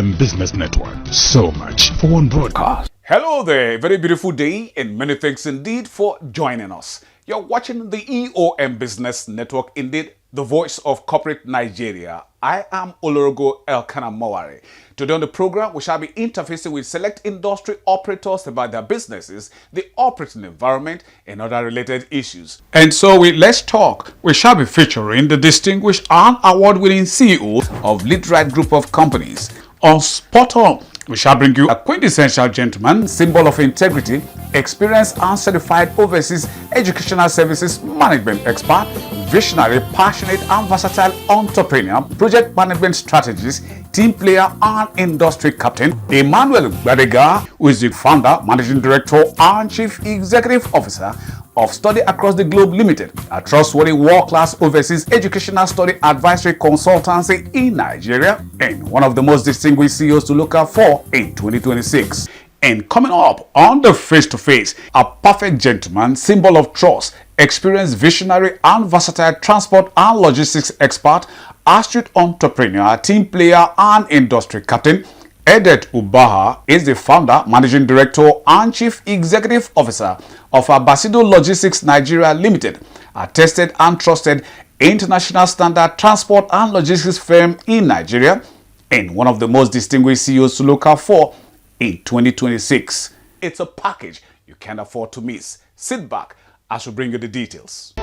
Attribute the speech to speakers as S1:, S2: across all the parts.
S1: Business Network. So much for one broadcast.
S2: Hello there, very beautiful day, and many thanks indeed for joining us. You're watching the EOM Business Network, indeed the voice of corporate Nigeria. I am Olorogo Elkanah Mowari. Today on the program, we shall be interfacing with select industry operators about their businesses, the operating environment, and other related issues. And so with Let's Talk, we shall be featuring the distinguished and award-winning CEO of LEADRITE Group of Companies. On Spot On, we shall bring you a quintessential gentleman, symbol of integrity, experienced and certified overseas educational services management expert, visionary, passionate and versatile entrepreneur, project management strategist, team player and industry captain, Emmanuel Badega, who is the founder, managing director and chief executive officer of Study Across the Globe Limited, a trustworthy world-class overseas educational study advisory consultancy in Nigeria, and one of the most distinguished CEOs to look out for in 2026. And coming up on the face-to-face, a perfect gentleman, symbol of trust, experienced visionary and versatile transport and logistics expert, astute entrepreneur, team player and industry captain, Edet Ubaha is the founder, managing director and chief executive officer of ABASIDO Logistics Nigeria Limited, a tested and trusted international standard transport and logistics firm in Nigeria, and one of the most distinguished CEOs to look out for in 2026. It's a package you can't afford to miss. Sit back as we bring you the details.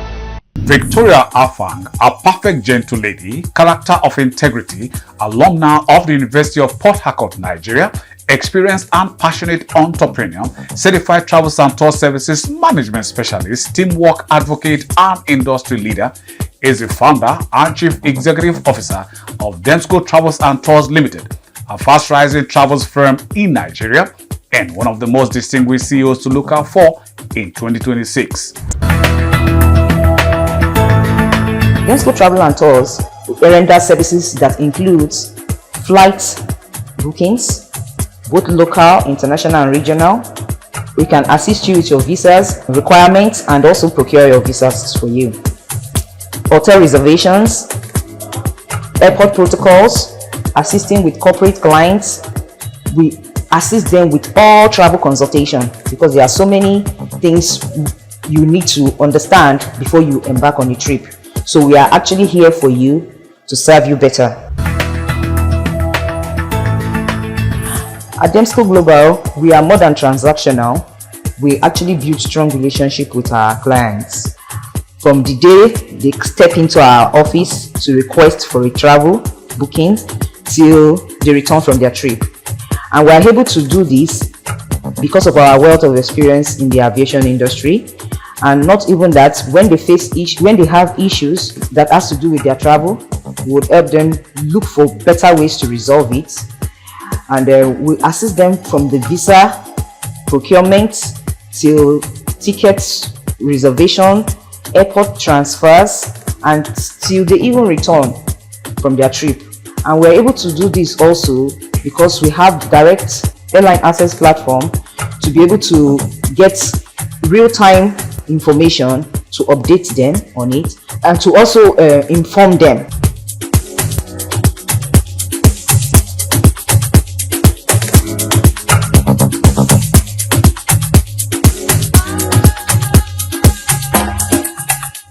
S2: Victoria Afang, a perfect gentle lady, character of integrity, alumna of the University of Port Harcourt, Nigeria, experienced and passionate entrepreneur, certified travels and tour services management specialist, teamwork advocate and industry leader, is the founder and chief executive officer of Demsco Travels and Tours Limited, a fast-rising travels firm in Nigeria, and one of the most distinguished CEOs to look out for in 2026.
S3: Demsco Travel and Tours render services that includes flight bookings, both local, international and regional. We can assist you with your visas requirements and also procure your visas for you. Hotel reservations, airport protocols, assisting with corporate clients. We assist them with all travel consultation because there are so many things you need to understand before you embark on a trip. So we are actually here for you to serve you better. At Demsco Global, we are more than transactional. We actually build strong relationship with our clients. From the day they step into our office to request for a travel booking till they return from their trip. And we are able to do this because of our wealth of experience in the aviation industry. And not even that, when they have issues that has to do with their travel, we would help them look for better ways to resolve it. And we assist them from the visa procurement till tickets reservation, airport transfers, and till they even return from their trip. And we're able to do this also because we have direct airline access platform to be able to get real-time information to update them on it and to also inform them.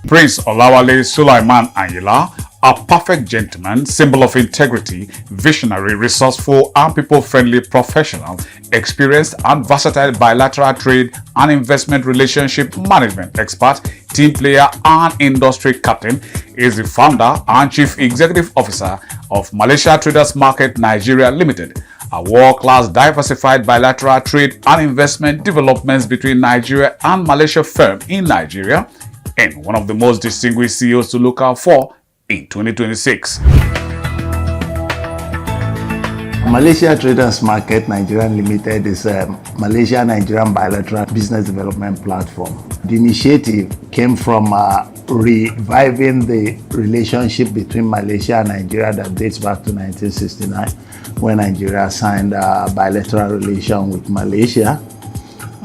S2: Prince Olawale Sulaiman Anyila, a perfect gentleman, symbol of integrity, visionary, resourceful and people-friendly professional, experienced and versatile bilateral trade and investment relationship management expert, team player and industry captain, is the founder and chief executive officer of Malaysia Traders Market Nigeria Limited, a world-class diversified bilateral trade and investment developments between Nigeria and Malaysia firm in Nigeria, and one of the most distinguished CEOs to look out for in 2026.
S4: Malaysia Traders Market Nigeria Limited is a Malaysia-Nigerian bilateral business development platform. The initiative came from reviving the relationship between Malaysia and Nigeria that dates back to 1969, when Nigeria signed a bilateral relation with Malaysia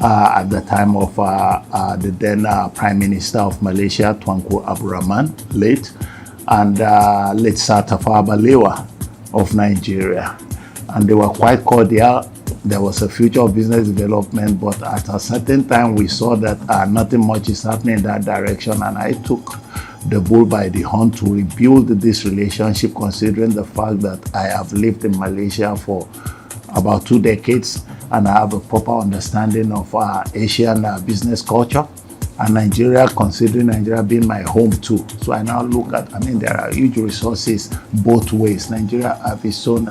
S4: at the time of the then Prime Minister of Malaysia, Tunku Abdul Rahman, late, and late Sir Tafawa Balewa of Nigeria. and they were quite cordial. There was a future of business development, but at a certain time we saw that nothing much is happening in that direction, and I took the bull by the horn to rebuild this relationship, considering the fact that I have lived in Malaysia for about 2 decades and I have a proper understanding of Asian business culture, and Nigeria, considering Nigeria being my home too. So I now look at, there are huge resources both ways. Nigeria have its own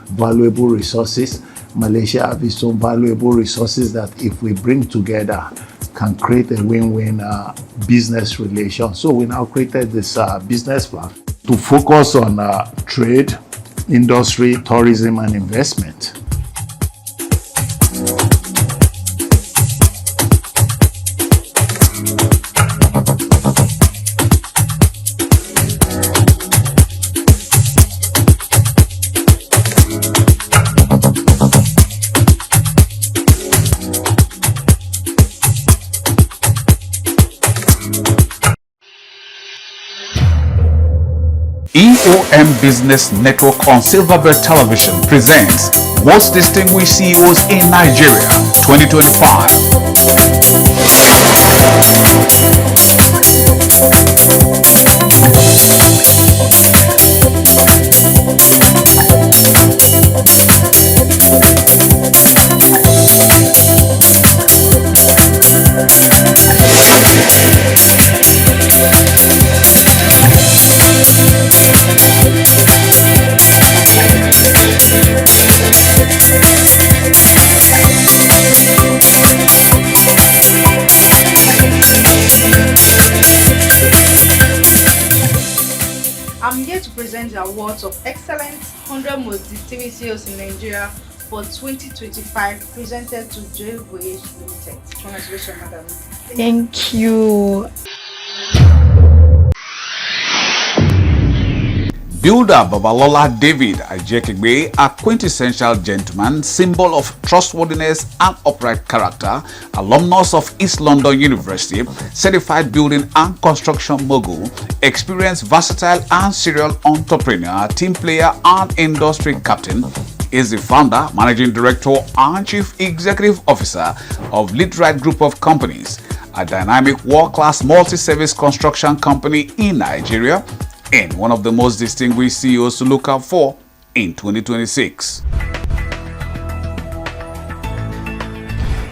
S4: valuable resources. Malaysia have its own valuable resources that if we bring together can create a win-win business relation. So we now created this business plan to focus on trade, industry, tourism, and investment.
S2: EOM Business Network on Silverbird Television presents Most Distinguished CEOs in Nigeria 2025.
S5: I'm here to present the awards of Excellence 100 Most Distinguished CEOs in Nigeria for 2025, presented to Joy Voyage Limited. Congratulations, madam.
S6: Thank you.
S2: Builder Babalola David Ajekegbe, a quintessential gentleman, symbol of trustworthiness and upright character, alumnus of East London University, certified building and construction mogul, experienced versatile and serial entrepreneur, team player and industry captain, is the founder, managing director and chief executive officer of LEADRITE Group of Companies, a dynamic world-class multi-service construction company in Nigeria, and one of the most distinguished CEOs to look out for in 2026.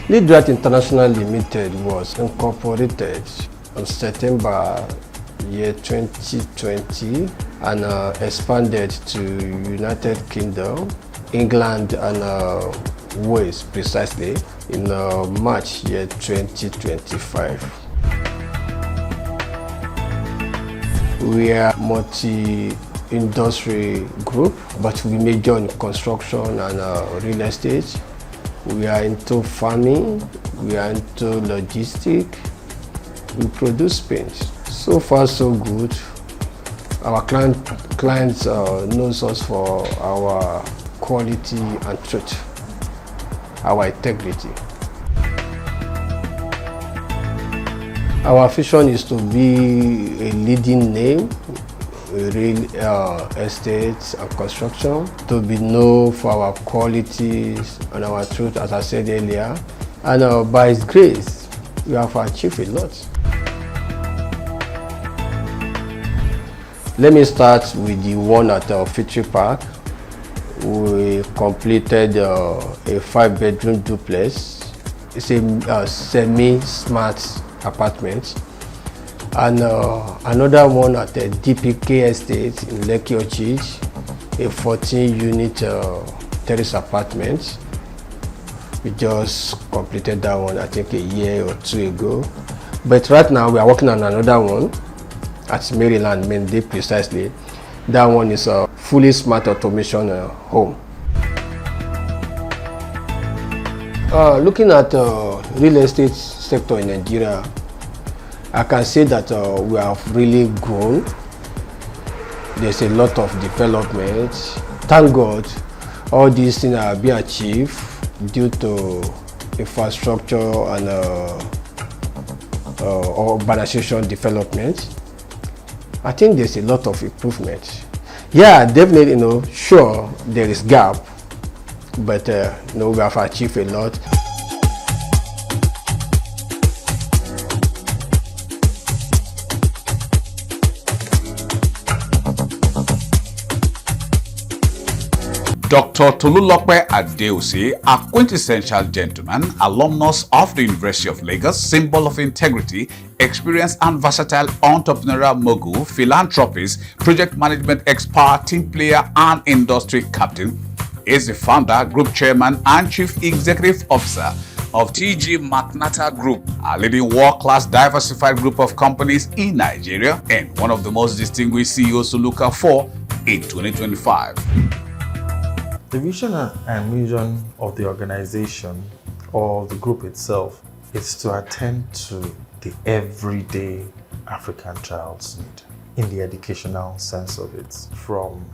S7: LEADRITE International Limited was incorporated on September year 2020 and expanded to United Kingdom, England and Wales precisely in March year 2025. We are multi-industry group, but we major in construction and real estate. We are into farming, we are into logistics, we produce paints. So far so good. Our clients knows us for our quality and truth, our integrity. Our vision is to be a leading name in real estate and construction, to be known for our qualities and our truth, as I said earlier. And by His grace, we have achieved a lot. Let me start with the one at Fitri Park. We completed a 5-bedroom duplex. It's a semi-smart apartment, and another one at the DPK estate in Lekki Ochij, a 14-unit terrace apartment. We just completed that one, I think, a year or two ago. But right now we are working on another one at Maryland, Mendy precisely. That one is a fully smart automation home. Looking at real estate sector in Nigeria, I can say that we have really grown. There's a lot of development. Thank God, all these things are being achieved due to infrastructure and urbanization development. I think there's a lot of improvement. Yeah, definitely, sure, there is gap, but we have achieved a lot.
S2: Dr. Tolulope Adeosi, a quintessential gentleman, alumnus of the University of Lagos, symbol of integrity, experience and versatile entrepreneurial mogul, philanthropist, project management expert, team player and industry captain, is the founder, group chairman and chief executive officer of TG McNatter Group, a leading world-class diversified group of companies in Nigeria and one of the most distinguished CEOs to look out for in 2025.
S8: The vision and mission of the organization or the group itself is to attend to the everyday African child's need in the educational sense of it, from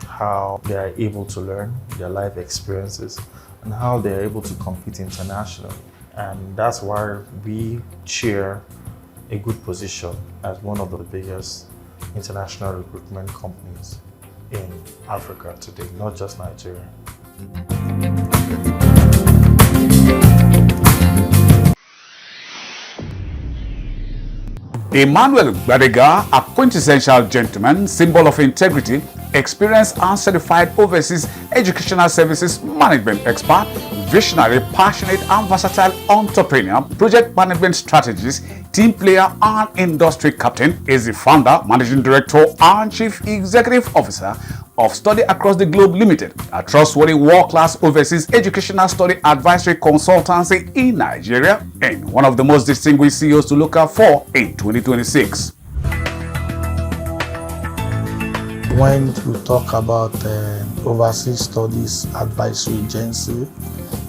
S8: how they are able to learn, their life experiences, and how they are able to compete internationally. And that's why we share a good position as one of the biggest international recruitment companies in Africa today, not just Nigeria.
S2: Emmanuel Gbadega, a quintessential gentleman, symbol of integrity, experienced and certified overseas educational services management expert, visionary, passionate and versatile entrepreneur, project management strategist, team player and industry captain, is the founder, managing director and chief executive officer of Study Across the Globe Limited, a trustworthy world-class overseas educational study advisory consultancy in Nigeria and one of the most distinguished CEOs to look out for in 2026.
S9: When we talk about overseas studies advisory agency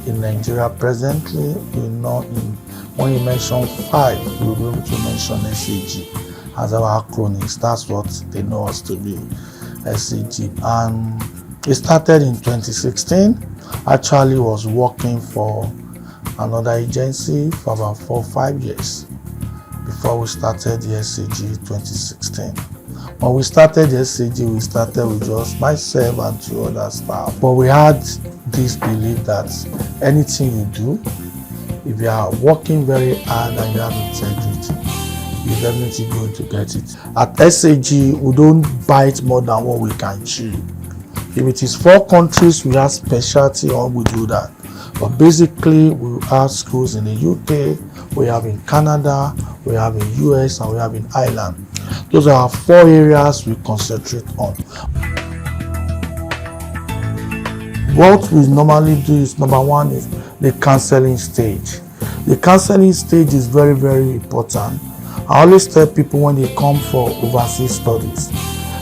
S9: in Nigeria presently, when you mention 5, we'll be able to mention SAG as our acronyms. That's what they know us to be, SAG. And it started in 2016. Actually was working for another agency for about 4 or 5 years before we started the SAG 2016. When we started the SAG, we started with just myself and 2 other staff. But we had this belief that anything you do, if you are working very hard and you have integrity, you're definitely going to get it. At SAG, we don't bite more than what we can chew. If it is 4 countries, we have specialty on, we do that. But basically, we have schools in the UK, we have in Canada, we have in US, and we have in Ireland. Those are 4 areas we concentrate on. What we normally do is, number 1 is the counseling stage. The counseling stage is very, very important. I always tell people when they come for overseas studies,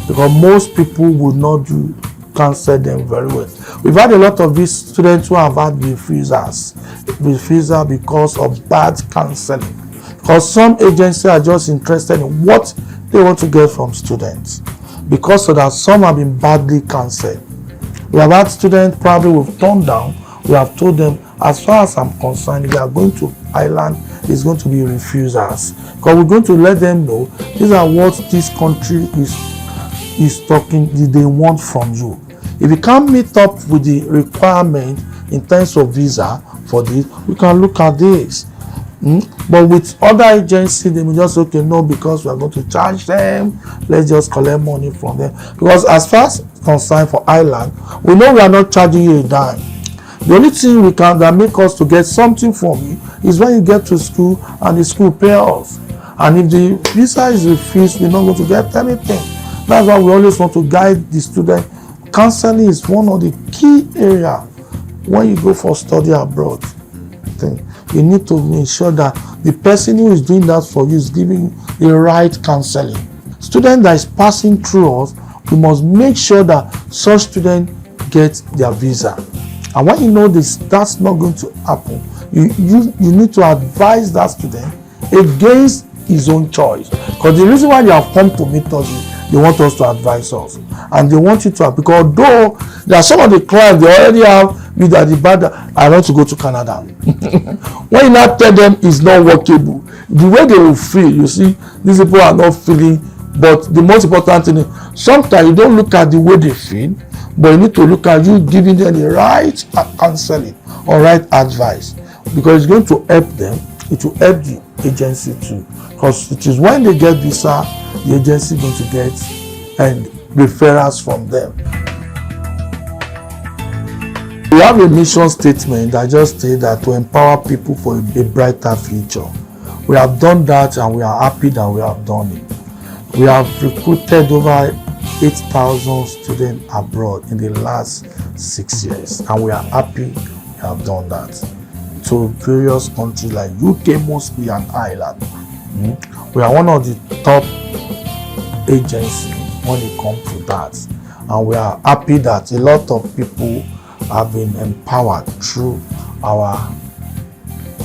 S9: because most people would not counsel them very well. We've had a lot of these students who have had refusals because of bad counseling. Because some agencies are just interested in what they want to get from students. Because of that, some have been badly counseled. We have had students probably we've turned down. We have told them, as far as I'm concerned, if you are going to Ireland, it's going to be refusals. Because we're going to let them know these are what this country is talking, they want from you. If you can't meet up with the requirement in terms of visa for this, we can look at this. But with other agencies, they will just say, okay, no, because we are going to charge them, let's just collect money from them. Because as far as concerned for Ireland, we know we are not charging you a dime. The only thing we can that make us to get something from you is when you get to school and the school pay us. And if the visa is refused, we're not going to get anything. That's why we always want to guide the student. Counseling is one of the key areas when you go for study abroad. You need to ensure that the person who is doing that for you is giving you the right counseling. Student that is passing through us, we must make sure that such student gets their visa. And when you know this, that's not going to happen, you need to advise that student against his own choice. Because the reason why they have come to meet us is they want us to advise us. And they want you to, because though there are some of the clients, they already have with the bad, I want to go to Canada. When you now tell them it's not workable, the way they will feel, you see, these people are not feeling. But the most important thing is, sometimes you don't look at the way they feel, but you need to look at you giving them the right counseling or right advice, because it's going to help them. It will help the agency too, because it is when they get visa, the agency is going to get and referrals from them. We have a mission statement that just states that to empower people for a brighter future. We have done that and we are happy that we have done it. We have recruited over 8,000 students abroad in the last 6 years, and we are happy we have done that to various countries like UK mostly and Ireland. We are one of the top agencies when it comes to that, and we are happy that a lot of people have been empowered through our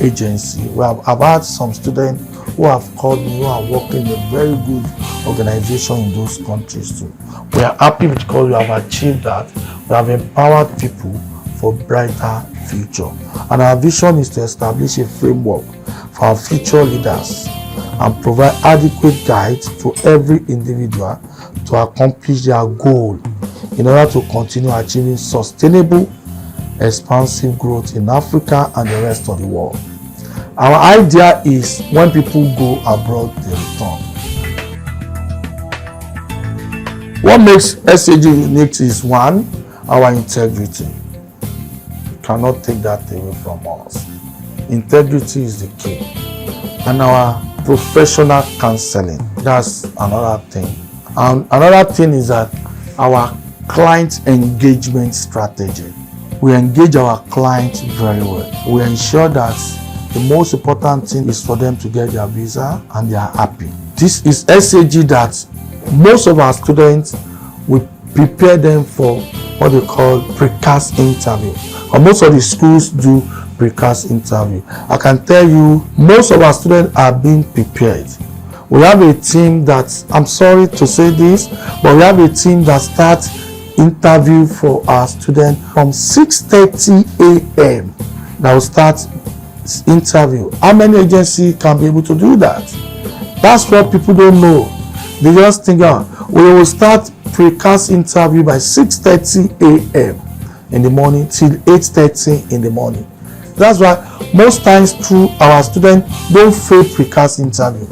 S9: agency. I've had some students who have called me who are working in a very good organization in those countries too. We are happy because we have achieved that. We have empowered people for brighter future. And our vision is to establish a framework for our future leaders and provide adequate guides to every individual to accomplish their goal in order to continue achieving sustainable, expansive growth in Africa and the rest of the world. Our idea is when people go abroad, they return. What makes SAG unique is one, our integrity. You cannot take that away from us. Integrity is the key. And our professional counseling, that's another thing. And another thing is that our client engagement strategy. We engage our clients very well. We ensure that the most important thing is for them to get their visa and they are happy. This is SAG that most of our students, we prepare them for what they call precast interview. Or most of the schools do precast interview. I can tell you, most of our students are being prepared. We have a team that, I'm sorry to say this, but we have a team that starts interview for our students from 6:30 a.m. That will start interview. How many agencies can be able to do that? That's what people don't know. They just think, we will start precast interview by 6:30 a.m. in the morning till 8:30 in the morning. That's why most times through our students don't fail precast interview,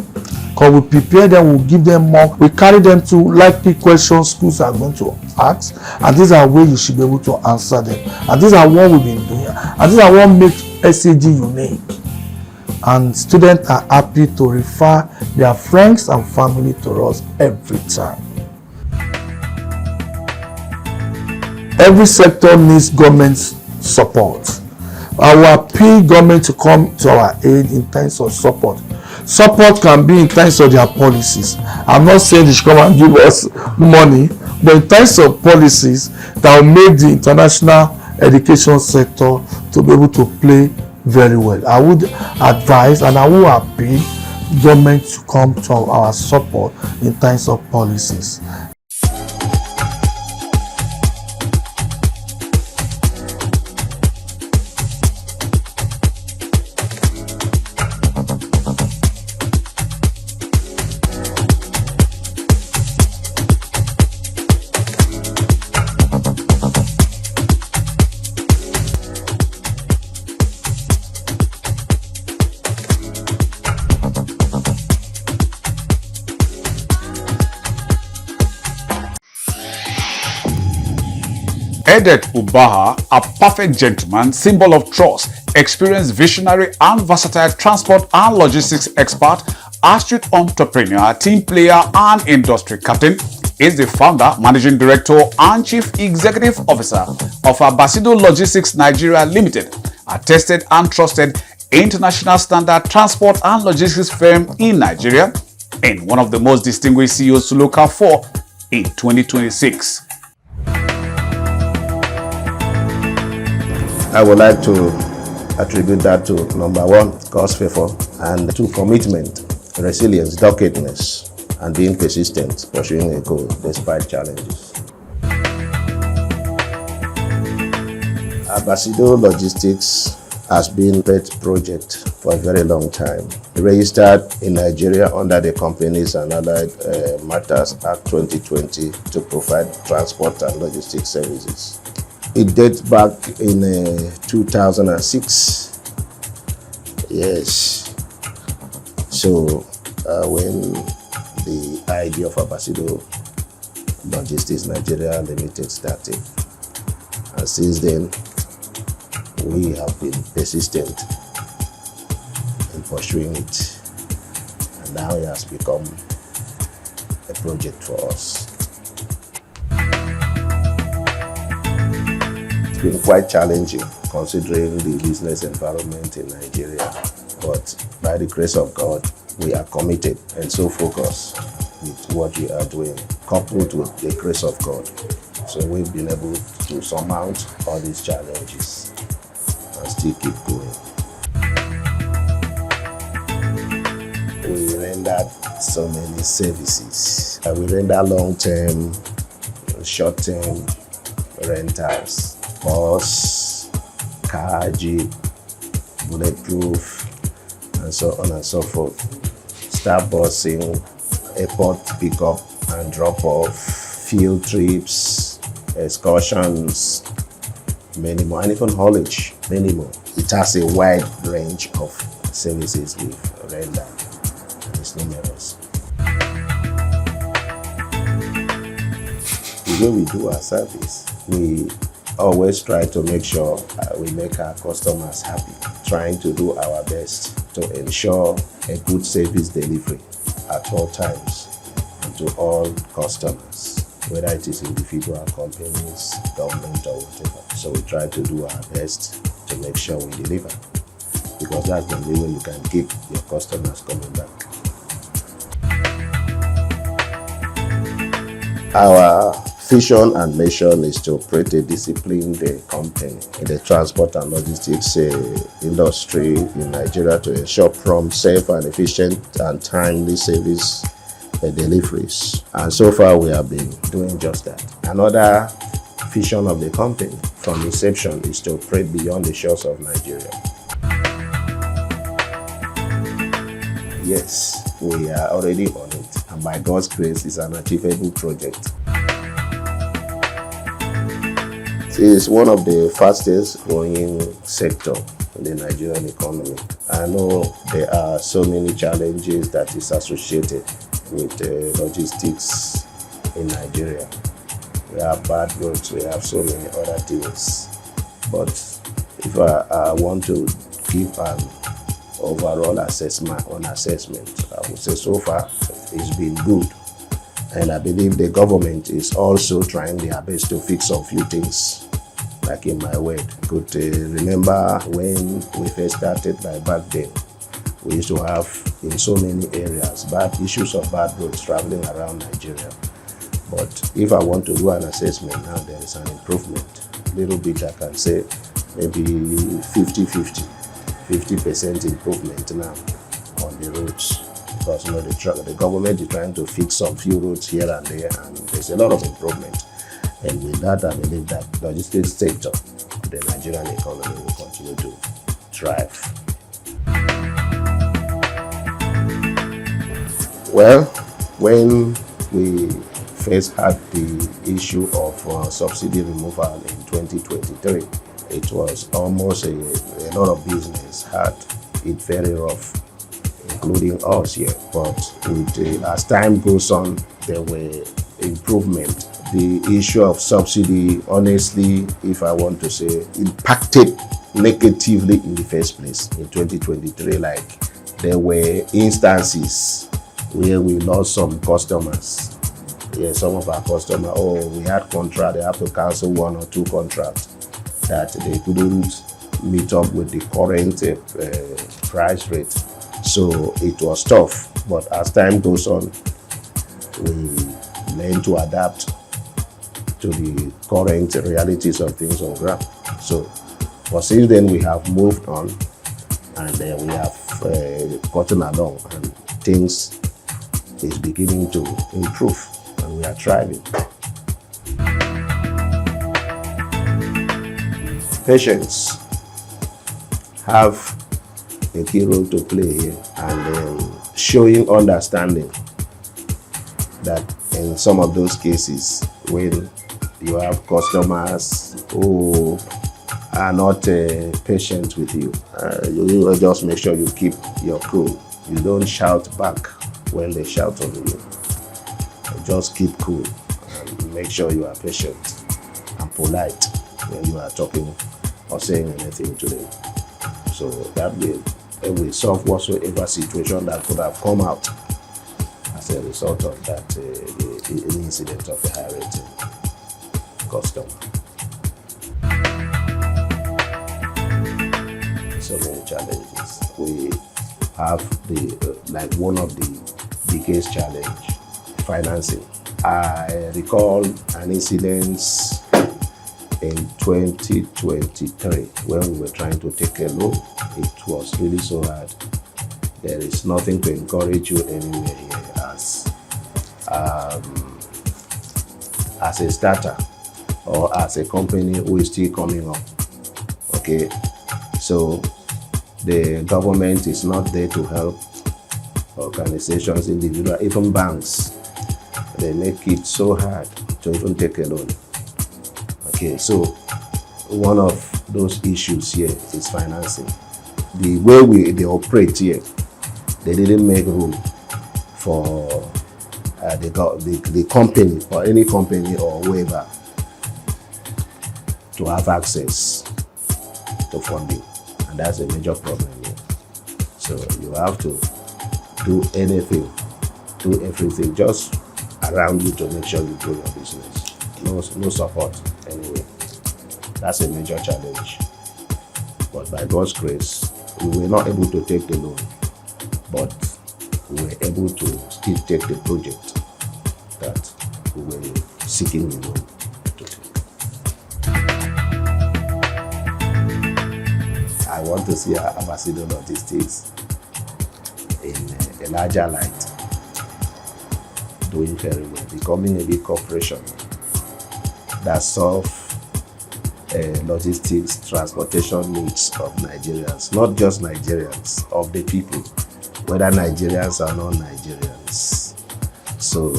S9: because we prepare them, we give them more, we carry them to likely questions schools are going to ask, and these are ways you should be able to answer them, and these are what we've been doing, and these are what makes SAG unique. And students are happy to refer their friends and family to us every time. Every sector needs government support. I will appeal government to come to our aid in terms of support. Support can be in terms of their policies. I'm not saying they should come and give us money, but in terms of policies that will make the international education sector to be able to play very well. I would advise and I will appeal government to come to our support in terms of policies.
S2: Edet Ubaha, a perfect gentleman, symbol of trust, experienced visionary and versatile transport and logistics expert, astute entrepreneur, team player and industry captain, is the founder, managing director and chief executive officer of ABASIDO Logistics Nigeria Limited, a tested and trusted international standard transport and logistics firm in Nigeria, and one of the most distinguished CEOs to look out for in 2026.
S10: I would like to attribute that to number one, God's favor, and two, commitment, resilience, doggedness, and being persistent, pursuing a goal despite challenges. ABASIDO Logistics has been a pet project for a very long time. registered in Nigeria under the Companies and Allied Matters Act 2020 to provide transport and logistics services. It dates back in 2006. Yes. So when the idea of ABASIDO Logistics Nigeria Limited started, and since then we have been persistent in pursuing it, and now it has become a project for us. It's been quite challenging considering the business environment in Nigeria, but by the grace of God, we are committed and so focused with what we are doing, coupled with the grace of God. So we've been able to surmount all these challenges and still keep going. We render so many services. We render long-term, short-term rentals, bus, car, jeep, bulletproof, and so on and so forth. Staff busing, airport pickup and drop-off, field trips, excursions, many more, and even haulage, many more. It has a wide range of services we've rendered. It's numerous. The way we do our service, we always try to make sure we make our customers happy, trying to do our best to ensure a good service delivery at all times and to all customers, whether it is individual companies, government, or whatever. So we try to do our best to make sure we deliver, because that's the only way you can keep your customers coming back. Our vision and mission is to operate a disciplined company in the transport and logistics industry in Nigeria to ensure prompt, safe, and efficient and timely service deliveries. And so far, we have been doing just that. Another vision of the company from inception is to operate beyond the shores of Nigeria. Yes, we are already on it, and by God's grace, it's an achievable project. It is one of the fastest growing sector in the Nigerian economy. I know there are so many challenges that is associated with logistics in Nigeria. We have bad roads, we have so many other things. But if I want to give an overall assessment, I would say so far it's been good. And I believe the government is also trying their best to fix a few things. Like in my word, could remember when we first started, like back then, we used to have in so many areas bad issues of bad roads traveling around Nigeria. But if I want to do an assessment now, there is an improvement. A little bit, I can say maybe 50-50, 50% improvement now on the roads. Because you know the government is trying to fix some few roads here and there, and there's a lot of improvement. And with that, I believe that the logistics sector, the Nigerian economy, will continue to thrive. Well, when we first had the issue of subsidy removal in 2023, it was almost a lot of business had it very rough, including us here. But with, as time goes on, there were improvement. The issue of subsidy, honestly, if I want to say, impacted negatively in the first place in 2023. Like there were instances where we lost some customers. Yeah, some of our customers, we had contract, they have to cancel 1 or 2 contracts that they couldn't meet up with the current price rate. So it was tough. But as time goes on, we learn to adapt to the current realities of things on ground. So, but since then we have moved on, and we have gotten along, and things is beginning to improve, and we are thriving. Patients have a key role to play here. and showing understanding that in some of those cases, when you have customers who are not patient with you, you just make sure you keep your cool. You don't shout back when they shout on you. Just keep cool and make sure you are patient and polite when you are talking or saying anything to them. So that way, it will solve whatsoever situation that could have come out as a result of that the incident of the high rating customer. So many challenges. We have the like one of the biggest challenge, financing. I recall an incident in 2023 when we were trying to take a loan. It was really so hard. There is nothing to encourage you anywhere here as a starter or as a company who is still coming up. Okay, so the government is not there to help organizations, individuals, even banks. They make it so hard to even take a loan. Okay, so one of those issues here is financing. The way they operate here, they didn't make room for the company or any company or whoever to have access to funding, and that's a major problem here. So you have to do anything, do everything just around you to make sure you grow your business. No support anyway. That's a major challenge. But by God's grace, we were not able to take the loan, but we were able to still take the project that we were seeking the loan to take. I want to see ABASIDO Logistics in a larger light, doing very well, becoming a big corporation that solves logistics, transportation needs of Nigerians, not just Nigerians, of the people, whether Nigerians or non-Nigerians. So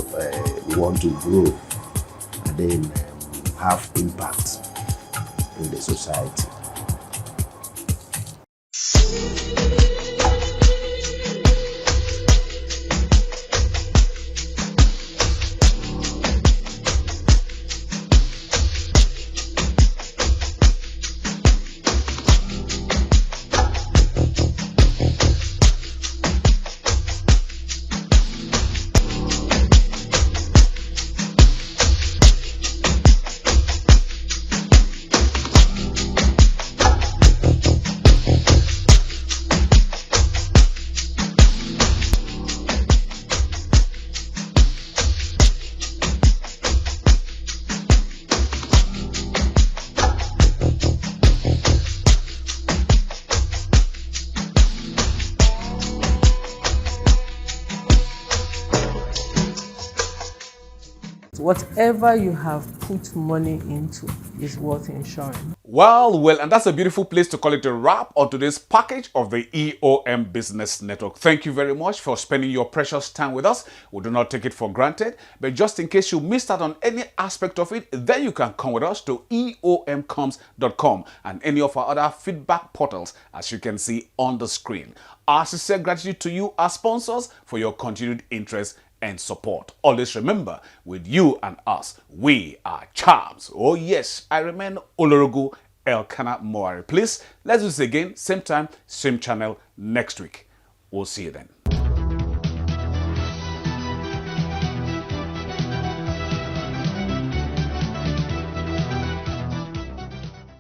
S10: we want to grow and then have impact in the society.
S11: Whatever you have put money into is worth ensuring.
S2: Well, and that's a beautiful place to call it a wrap on today's package of the EOM Business Network. Thank you very much for spending your precious time with us. We do not take it for granted, but just in case you missed out on any aspect of it, then you can come with us to eomcoms.com and any of our other feedback portals, as you can see on the screen. Our sincere gratitude to you, our sponsors, for your continued interest and support. Always remember, with you and us, we are champs. Oh yes, I remain Olorogo Elkanah Moari. Please, let's do this again, same time, same channel next week. We'll see you then.